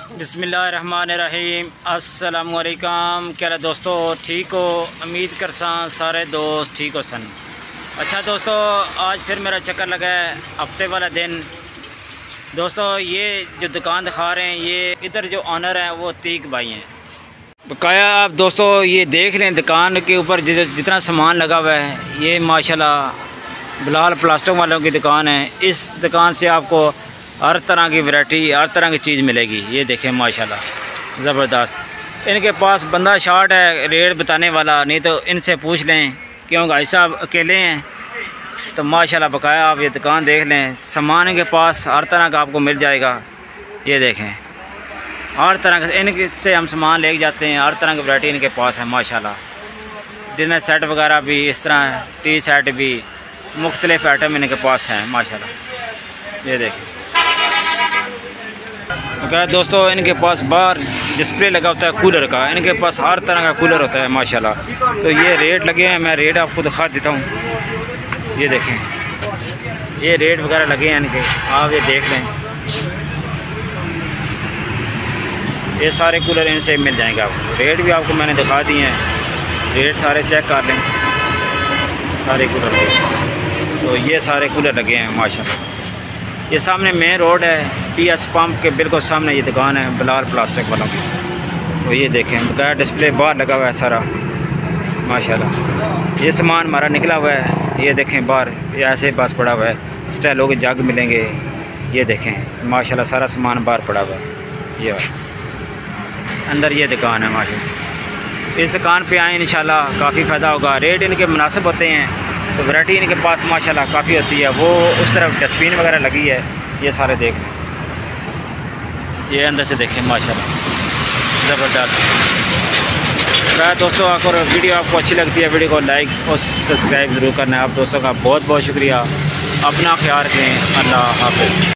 बिस्मिल्लाहिर्रहमानिर्रहीम। अस्सलामुअलैकुम। क्या है दोस्तों, ठीक हो? उम्मीद करसा सारे दोस्त ठीक हो सन। अच्छा दोस्तों, आज फिर मेरा चक्कर लगा है हफ्ते वाला दिन। दोस्तों ये जो दुकान दिखा रहे हैं, ये इधर जो ऑनर है वो तीक भाई हैं बकाया। आप दोस्तों ये देख लें, दुकान के ऊपर जितना सामान लगा हुआ है, ये माशाल्लाह बिलाल प्लास्टिक वालों की दुकान है। इस दुकान से आपको हर तरह की वैरायटी, हर तरह की चीज़ मिलेगी। ये देखें माशाल्लाह ज़बरदस्त। इनके पास बंदा शॉर्ट है रेट बताने वाला, नहीं तो इनसे पूछ लें, क्योंकि भाई साहब अकेले हैं। तो माशाल्लाह बकाया आप ये दुकान देख लें, सामान इनके पास हर तरह का आपको मिल जाएगा। ये देखें हर तरह का इनके से हम सामान ले जाते हैं, हर तरह की वैरायटी इनके पास है माशाल्लाह। डिनर सेट वगैरह भी, इस तरह टी सेट भी, मुख्तलिफ आइटम इनके पास हैं माशाल्लाह। ये देखें क्या दोस्तों, इनके पास बाहर डिस्प्ले लगा होता है कूलर का, इनके पास हर तरह का कूलर होता है माशाल्लाह। तो ये रेट लगे हैं, मैं रेट आपको दिखा देता हूँ। ये देखें, ये रेट वगैरह लगे हैं इनके, आप ये देख लें। ये सारे कूलर इनसे मिल जाएंगे आपको। रेट भी आपको मैंने दिखा दिए हैं, रेट सारे चेक कर लें सारे कूलर के। तो ये सारे कूलर लगे हैं माशाल्लाह। ये सामने मेन रोड है, PS पंप के बिल्कुल सामने ये दुकान है बिलाल प्लास्टिक वालों की। तो ये देखें बकाया डिस्प्ले बाहर लगा हुआ है सारा माशाल्लाह। ये सामान हमारा निकला हुआ है, ये देखें बाहर ये ऐसे बस पड़ा हुआ है। स्टाइलों के जग मिलेंगे, ये देखें माशाल्लाह सारा सामान बाहर पड़ा हुआ है। ये अंदर ये दुकान है माशाल्लाह। इस दुकान पे आए इंशाल्लाह काफ़ी फ़ायदा होगा। रेट इनके मुनासिब होते हैं, तो वैरायटी इनके पास माशाल्लाह काफ़ी होती है। वो उस तरफ डस्टबिन वगैरह लगी है, ये सारे देख लें। ये अंदर से देखें माशाल्लाह ज़बरदस्त। दोस्तों अगर वीडियो आपको अच्छी लगती है, वीडियो को लाइक और सब्सक्राइब ज़रूर करना है। आप दोस्तों का बहुत बहुत शुक्रिया। अपना ख्याल रखें। अल्लाह हाफ़िज़।